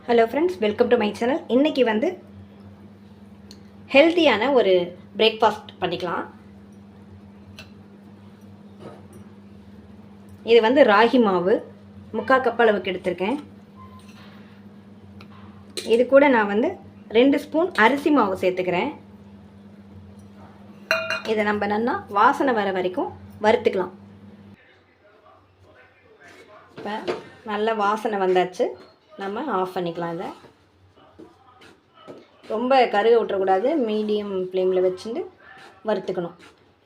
Hello friends, welcome to my channel. இன்றைக்கி வந்து ஹெல்த்தியான ஒரு பிரேக்ஃபாஸ்ட் பண்ணிக்கலாம். இது வந்து ராகி மாவு 3/4 கப் அளவுக்கு எடுத்திருக்கேன். இது கூட நான் வந்து 2 ஸ்பூன் அரிசி மாவு சேர்த்துக்கிறேன். இதை நம்ம நல்லா வாசனை வர வரைக்கும் வறுத்துக்கலாம். இப்போ நல்ல வாசனை வந்தாச்சு, நம்ம ஆஃப் பண்ணிக்கலாம். இதை ரொம்ப கருக விட்டுறக்கூடாது, மீடியம் ஃப்ளேமில் வச்சுட்டு வறுத்துக்கணும்.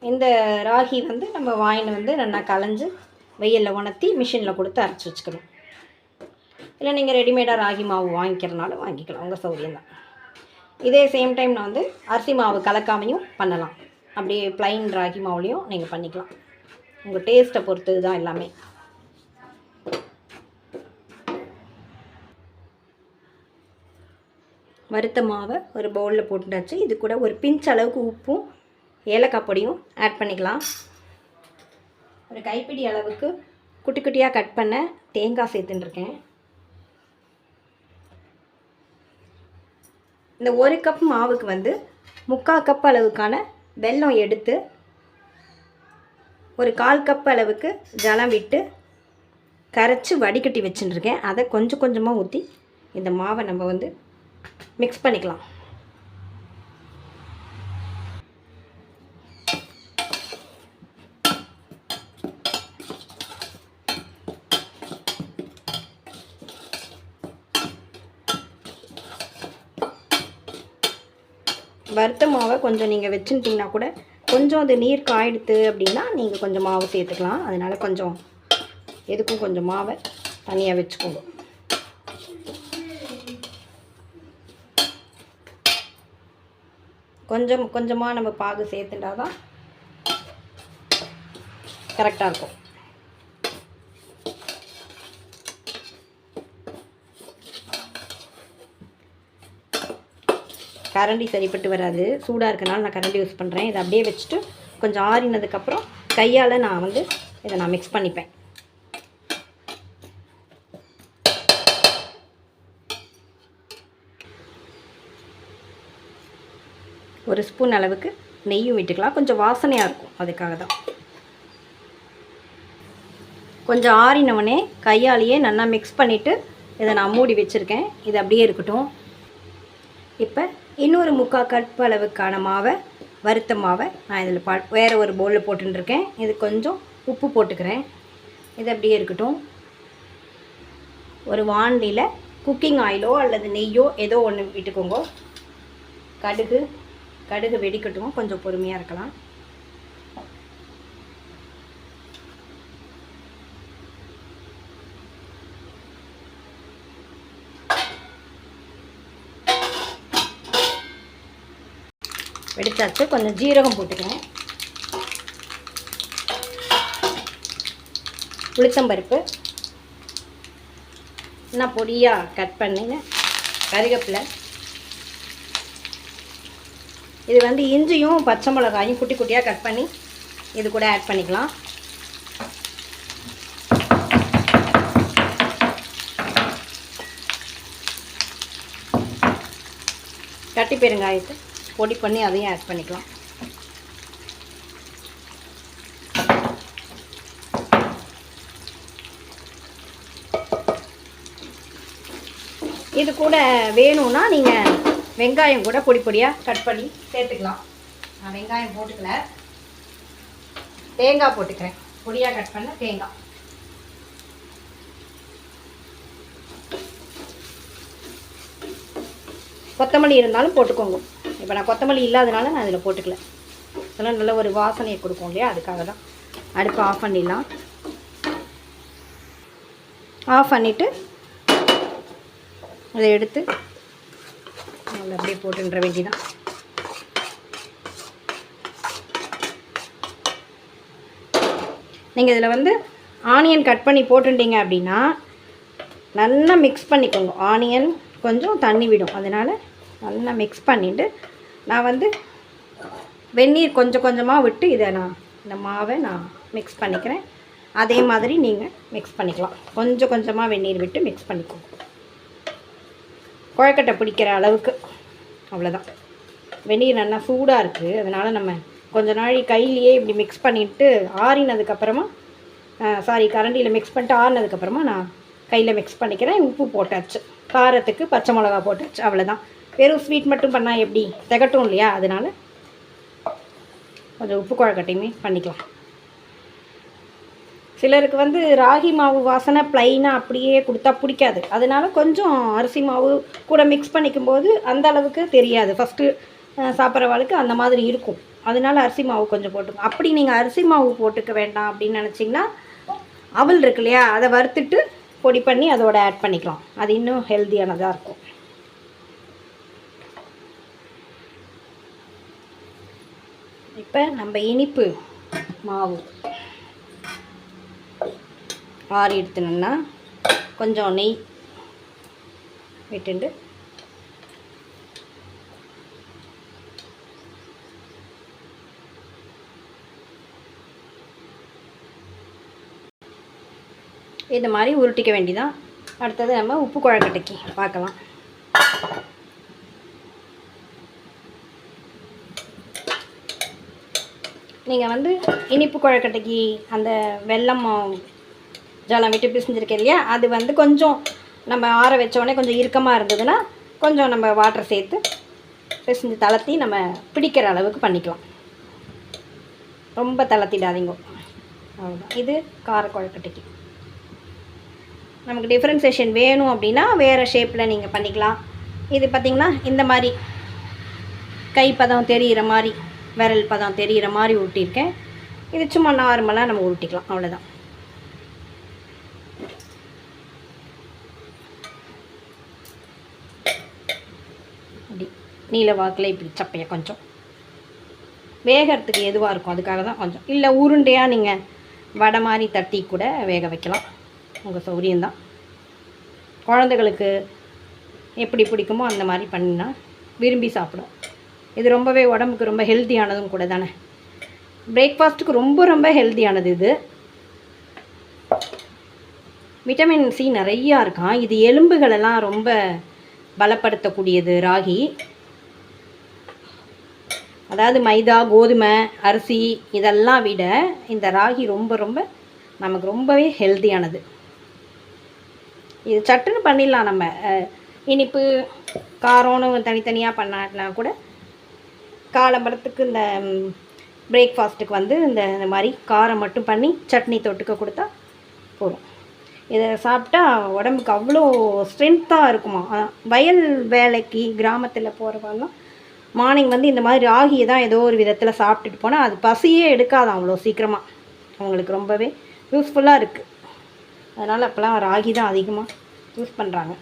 இந்த ராகி வந்து நம்ம வாங்கின்னு வந்து நல்லா களைஞ்சி வெயிலில் உணர்த்தி மிஷினில் கொடுத்து அரைச்சி வச்சுக்கணும். இல்லை நீங்கள் ரெடிமேடாக ராகி மாவு வாங்கிக்கிறனாலும் வாங்கிக்கலாம், உங்கள் சௌகரியம்தான். இதே சேம் டைம் நான் வந்து அரிசி மாவு கலக்காமையும் பண்ணலாம். அப்படியே ப்ளைன் ராகி மாவுலேயும் நீங்கள் பண்ணிக்கலாம். உங்கள் டேஸ்ட்டை பொறுத்தது தான் எல்லாமே. வறுத்த மாவை ஒரு பவுலில் போட்டுட்டாச்சு. இது கூட ஒரு பிஞ்ச் அளவுக்கு உப்பும் ஏலக்காய் பொடியும் ஆட் பண்ணிக்கலாம். ஒரு கைப்பிடி அளவுக்கு குட்டி குட்டியாக கட் பண்ண தேங்காய் சேர்த்துட்டுருக்கேன். இந்த 1 கப் மாவுக்கு வந்து 3/4 கப் அளவுக்கான வெல்லம் எடுத்து ஒரு 1/4 கப் அளவுக்கு ஜலம் விட்டு கரைச்சி வடிகட்டி வச்சுட்டுருக்கேன். அதை கொஞ்சம் கொஞ்சமாக ஊற்றி இந்த மாவை நம்ம வந்து மிக்ஸ் பண்ணிக்கலாம். வறுத்த மாவை கொஞ்சம் நீங்கள் வச்சுட்டிங்கன்னா கூட கொஞ்சம் அது நீர் காயிடுத்து அப்படின்னா நீங்கள் கொஞ்சம் மாவு சேர்த்துக்கலாம். அதனால் கொஞ்சம் எதுக்கும் கொஞ்சம் மாவை தனியாக வச்சுக்கோங்க. கொஞ்சம் கொஞ்சமாக நம்ம பாகு சேர்த்துட்டா தான் கரெக்டாக இருக்கும். கரண்டி சரிப்பட்டு வராது, சூடாக இருக்கனால நான் கரண்டி யூஸ் பண்ணுறேன். இதை அப்படியே வச்சுட்டு கொஞ்சம் ஆறினதுக்கப்புறம் கையால் நான் வந்து இதை நான் மிக்ஸ் பண்ணிப்பேன். ஒரு ஸ்பூன் அளவுக்கு நெய்யும் விட்டுக்கலாம், கொஞ்சம் வாசனையாக இருக்கும், அதுக்காக தான். கொஞ்சம் ஆறினவனே கையாலேயே நல்லா மிக்ஸ் பண்ணிவிட்டு இதை நான் மூடி வச்சுருக்கேன். இது அப்படியே இருக்கட்டும். இப்போ இன்னொரு 3/4 கப் அளவுக்கான மாவை, வறுத்த மாவை நான் இதில் வேறு ஒரு பவுலில் போட்டுருக்கேன். இது கொஞ்சம் உப்பு போட்டுக்கிறேன். இது அப்படியே இருக்கட்டும். ஒரு வாண்டியில் குக்கிங் ஆயிலோ அல்லது நெய்யோ ஏதோ ஒன்று விட்டுக்கோங்க. கடுகு வெடிக்கட்டும், கொஞ்சம் பொறுமையாக இருக்கலாம். வெடிச்சாச்சு. கொஞ்சம் ஜீரகம் போட்டுக்கிறேன். உளுத்தம்பருப்பு நான் பொடியாக கட் பண்ணிங்க, கருவேப்பிலை, இது வந்து இஞ்சியும் பச்சை மிளகாயும் குட்டி குட்டியாக கட் பண்ணி இது கூட ஆட் பண்ணிக்கலாம். கட்டி பெருங்காயத்தை பொடி பண்ணி அதையும் ஆட் பண்ணிக்கலாம். இது கூட வேணும்னா நீங்கள் வெங்காயம் கூட பொடி பொடியாக கட் பண்ணி சேர்த்துக்கலாம். நான் வெங்காயம் போட்டுக்கல, தேங்காய் போட்டுக்கிறேன். பொடியாக கட் பண்ண தேங்காய். கொத்தமல்லி இருந்தாலும் போட்டுக்கோங்க. இப்போ நான் கொத்தமல்லி இல்லாதனால நான் இதில் போட்டுக்கல. இதெல்லாம் நல்ல ஒரு வாசனையை கொடுக்கும் இல்லையா, அதுக்காக தான். அடுப்பு ஆஃப் பண்ணிடலாம். ஆஃப் பண்ணிவிட்டு அதை எடுத்து அதில் அப்படியே போட்டுன்ற வேண்டிதான். நீங்கள் இதில் வந்து ஆனியன் கட் பண்ணி போட்டுட்டீங்க அப்படின்னா நல்லா மிக்ஸ் பண்ணிக்கோங்க. ஆனியன் கொஞ்சம் தண்ணி விடும், அதனால் நல்லா மிக்ஸ் பண்ணிவிட்டு நான் வந்து வெந்நீர் கொஞ்சம் கொஞ்சமாக விட்டு இதை இந்த மாவை நான் மிக்ஸ் பண்ணிக்கிறேன். அதே மாதிரி நீங்கள் மிக்ஸ் பண்ணிக்கலாம். கொஞ்சம் கொஞ்சமாக வெந்நீர் விட்டு மிக்ஸ் பண்ணிக்கோங்க. குழக்கட்டை பிடிக்கிற அளவுக்கு. அவ்வளோதான். வெந்நீர் நல்லா சூடாக இருக்குது, அதனால் நம்ம கொஞ்ச நாள் கையிலையே இப்படி மிக்ஸ் பண்ணிவிட்டு ஆறினதுக்கப்புறமா கரண்டியில் மிக்ஸ் பண்ணிட்டு ஆறினதுக்கப்புறமா நான் கையில் மிக்ஸ் பண்ணிக்கிறேன். உப்பு போட்டாச்சு, காரத்துக்கு பச்சை மிளகா போட்டாச்சு, அவ்வளோதான். வெறும் ஸ்வீட் மட்டும் பண்ணால் எப்படி திகட்டும் இல்லையா, அதனால் கொஞ்சம் உப்பு குழக்கட்டையுமே பண்ணிக்கலாம். சிலருக்கு வந்து ராகி மாவு வாசனை ப்ளைனாக அப்படியே கொடுத்தா பிடிக்காது, அதனால கொஞ்சம் அரிசி மாவு கூட மிக்ஸ் பண்ணிக்கும்போது அந்த அளவுக்கு தெரியாது. ஃபஸ்ட்டு சாப்பிட்றவாளுக்கு அந்த மாதிரி இருக்கும், அதனால அரிசி மாவு கொஞ்சம் போட்டுக்கோங்க. அப்படி நீங்கள் அரிசி மாவு போட்டுக்க வேண்டாம் அப்படின்னு நினச்சிங்கன்னா அவல் இருக்கு இல்லையா, அதை வறுத்துட்டு பொடி பண்ணி அதோட ஆட் பண்ணிக்கலாம், அது இன்னும் ஹெல்த்தியானதாக இருக்கும். இப்போ நம்ம இனிப்பு மாவு ஆறி எடுத்துனோம்னா கொஞ்சம் நெய் விட்டுண்டு இந்த மாதிரி உருட்டிக்க வேண்டியதான். அடுத்தது நம்ம உப்பு குழக்கட்டைக்கு பார்க்கலாம். நீங்கள் வந்து இனிப்பு குழக்கட்டைக்கு அந்த வெல்லம் ஜலம் விட்டு பிசைஞ்சிருக்கேன் இல்லையா, அது வந்து கொஞ்சம் நம்ம ஆற வச்சோடனே கொஞ்சம் இறுக்கமாக இருந்ததுன்னா கொஞ்சம் நம்ம வாட்டர் சேர்த்து பிசைஞ்சு தளர்த்தி நம்ம பிடிக்கிற அளவுக்கு பண்ணிக்கலாம். ரொம்ப தளர்த்திடாதீங்க, அவ்வளோதான். இது கார குழக்கட்டைக்கு. நமக்கு டிஃப்ரென்சேஷன் வேணும் அப்படின்னா வேறு ஷேப்பில் நீங்கள் பண்ணிக்கலாம். இது பார்த்திங்கன்னா இந்த மாதிரி கைப்பதம் தெரிகிற மாதிரி, விரல் பதம் தெரிகிற மாதிரி உருட்டியிருக்கேன். இது சும்மா நார்மலாக நம்ம உருட்டிக்கலாம், அவ்வளோதான். அப்படி நீல வாக்கில் இப்படி சப்பையை கொஞ்சம் வேகிறதுக்கு எதுவாக இருக்கும், அதுக்காக தான் கொஞ்சம். இல்லை உருண்டையாக நீங்கள் வடை மாதிரி தட்டி கூட வேக வைக்கலாம், உங்கள் சௌரியம்தான். குழந்தைகளுக்கு எப்படி பிடிக்குமோ அந்த மாதிரி பண்ணினா விரும்பி சாப்பிடும். இது ரொம்பவே உடம்புக்கு ரொம்ப ஹெல்த்தியானதும் கூட தானே. பிரேக்ஃபாஸ்ட்டுக்கு ரொம்ப ரொம்ப ஹெல்த்தியானது இது. விட்டமின் சி நிறையா இருக்கான். இது எலும்புகளெல்லாம் ரொம்ப பலப்படுத்தக்கூடியது ராகி. அதாவது மைதா, கோதுமை, அரிசி இதெல்லாம் விட இந்த ராகி ரொம்ப ரொம்ப நமக்கு ரொம்பவே ஹெல்த்தியானது. இது சட்டுன்னு பண்ணிடலாம். நம்ம இனிப்பு காரம்னு தனித்தனியாக பண்ணாட்டினா கூட காலம்பரத்துக்கு இந்த பிரேக்ஃபாஸ்ட்டுக்கு வந்து இந்த மாதிரி காரம் மட்டும் பண்ணி சட்னி தொட்டுக்க கொடுத்தா போதும். இதை சாப்பிட்டா உடம்புக்கு அவ்வளோ ஸ்ட்ரென்த்தாக இருக்குமா. வயல் வேலைக்கு கிராமத்தில் போகிறவங்கலாம் மார்னிங் வந்து இந்த மாதிரி ராகியை தான் ஏதோ ஒரு விதத்தில் சாப்பிட்டுட்டு போனால் அது பசியே எடுக்காதான் அவ்வளோ சீக்கிரமாக. அவங்களுக்கு ரொம்பவே யூஸ்ஃபுல்லாக இருக்குது. அதனால் அப்போலாம் ராகி தான் அதிகமாக யூஸ் பண்ணுறாங்க.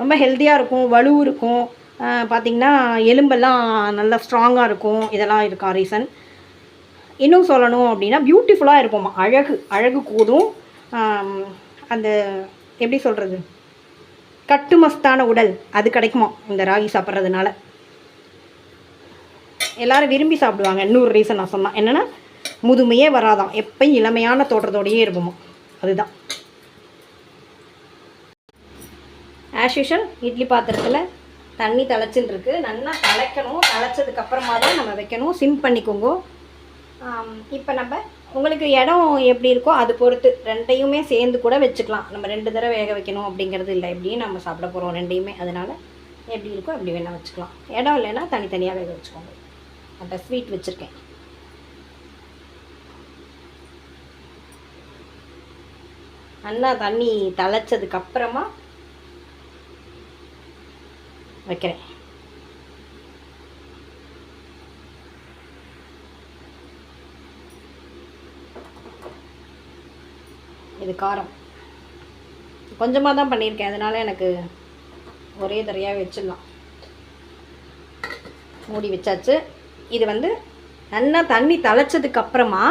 ரொம்ப ஹெல்த்தியாக இருக்கும், வலு இருக்கும். பார்த்திங்கன்னா எலும்பெல்லாம் நல்லா ஸ்ட்ராங்காக இருக்கும். இதெல்லாம் இருக்கா ரீசன். இன்னும் சொல்லணும் அப்படின்னா பியூட்டிஃபுல்லாக இருப்போம்மா, அழகு கூடும். அந்த எப்படி சொல்கிறது, கட்டுமஸ்தான உடல் அது கிடைக்குமா இந்த ராகி சாப்பிட்றதுனால. எல்லோரும் விரும்பி சாப்பிடுவாங்க. இன்னொரு ரீசன் நான் சொன்னேன் என்னென்னா, முதுமையே வராதான், எப்பயும் இளமையான தோற்றத்தோடையே இருக்குமா, அதுதான். ஆஸ் யூஷுவல் இட்லி பாத்திரத்தில் தண்ணி தலைச்சின்னு இருக்குது. நல்லா தலைக்கணும். தலைச்சதுக்கப்புறமா தான் நம்ம வைக்கணும். சிம் பண்ணிக்கோங்க. இப்போ நம்ம உங்களுக்கு இடம் எப்படி இருக்கோ அது பொறுத்து ரெண்டையுமே சேர்ந்து கூட வச்சுக்கலாம். நம்ம 2 தடவை வேக வைக்கணும் அப்படிங்கிறது இல்லை. எப்படியும் நம்ம சாப்பிட போகிறோம் ரெண்டையுமே, அதனால் எப்படி இருக்கோ அப்படி வேணால் வச்சுக்கலாம். இடம் இல்லைன்னா தனித்தனியாக வேக வச்சுக்கோங்க. அந்த ஸ்வீட் வச்சுருக்கேன். நல்லா தண்ணி தலைச்சதுக்கப்புறமா வைக்கிறேன். இது காரம் கொஞ்சமாக தான் பண்ணியிருக்கேன், அதனால் எனக்கு ஒரே தரையாக வச்சிடலாம். மூடி வச்சாச்சு. இது வந்து நல்லா தண்ணி தலைச்சதுக்கப்புறமா,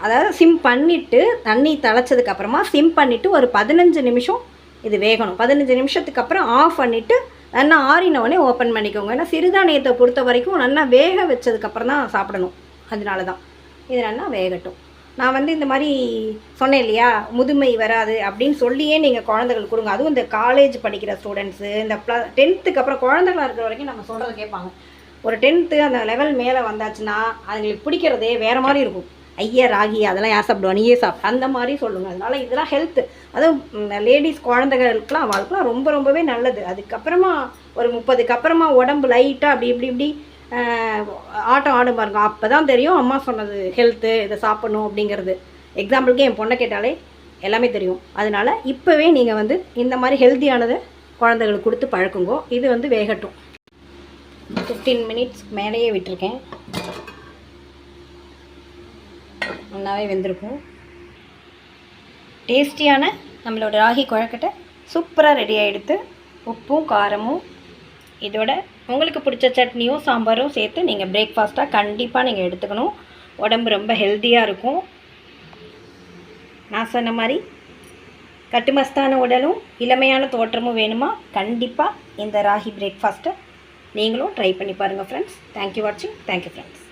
அதாவது சிம் பண்ணிவிட்டு தண்ணி தலைச்சதுக்கப்புறமா சிம் பண்ணிவிட்டு ஒரு 15 நிமிஷம் இது வேகணும். 15 நிமிஷத்துக்கு அப்புறம் ஆஃப் பண்ணிவிட்டு நல்லா ஆறினவொடனே ஓப்பன் பண்ணிக்கோங்க. ஏன்னா சிறுதானியத்தை பொறுத்த வரைக்கும் நல்லா வேக வச்சதுக்கப்புறம் தான் சாப்பிடணும். அதனால தான் இது நல்லா வேகட்டும். நான் வந்து இந்த மாதிரி சொன்னேன் இல்லையா, முதுமை வராது அப்படின்னு சொல்லியே நீங்கள் குழந்தைகளுக்கு கொடுங்க. அதுவும் இந்த காலேஜ் படிக்கிற ஸ்டூடெண்ட்ஸு, இந்த 10th அப்புறம் குழந்தைங்களா இருக்கிற வரைக்கும் நம்ம சொல்கிறத கேட்பாங்க. ஒரு 10th அந்த லெவல் மேலே வந்தாச்சுன்னா அதுங்களுக்கு பிடிக்கிறதே வேறு மாதிரி இருக்கும். ஐயா ராகி அதெல்லாம் யார் சாப்பிடுவா, நீயே சாப்பிடு அந்த மாதிரி சொல்லுங்கள். அதனால் இதெல்லாம் ஹெல்த்து, அதுவும் லேடிஸ் குழந்தைகளுக்குலாம் அவளுக்குலாம் ரொம்பவே நல்லது. அதுக்கப்புறமா ஒரு 30க்கு அப்புறமா உடம்பு லைட்டாக அப்படி இப்படி இப்படி ஆட்டம் ஆடும் பாருங்க, அப்போ தான் தெரியும் அம்மா சொன்னது ஹெல்த்து, இதை சாப்பிட்ணும் அப்படிங்கிறது. எக்ஸாம்பிளுக்கு என் பொண்ணை கேட்டாலே எல்லாமே தெரியும். அதனால் இப்போவே நீங்கள் வந்து இந்த மாதிரி ஹெல்த்தியானதை குழந்தைகளுக்கு கொடுத்து பழக்குங்கோ. இது வந்து வேகட்டும். 15 மினிட்ஸ் மேலேயே விட்டுருக்கேன், நல்லாவே வெந்திருக்கும். டேஸ்டியான நம்மளோட ராகி குழக்கட்டை சூப்பராக ரெடி ஆகிடுது. உப்பும் காரமும் இதோட உங்களுக்கு பிடிச்ச சட்னியும் சாம்பாரும் சேர்த்து நீங்கள் பிரேக்ஃபாஸ்ட்டாக கண்டிப்பாக நீங்கள் எடுத்துக்கணும். உடம்பு ரொம்ப ஹெல்த்தியாக இருக்கும். நான் சொன்ன மாதிரி கட்டுமஸ்தான உடலும் இளமையான தோற்றமும் வேணுமா, கண்டிப்பாக இந்த ராகி பிரேக்ஃபாஸ்ட்டை நீங்களும் ட்ரை பண்ணி பாருங்கள் ஃப்ரெண்ட்ஸ். தேங்க்யூ வாட்சிங். Thank you friends.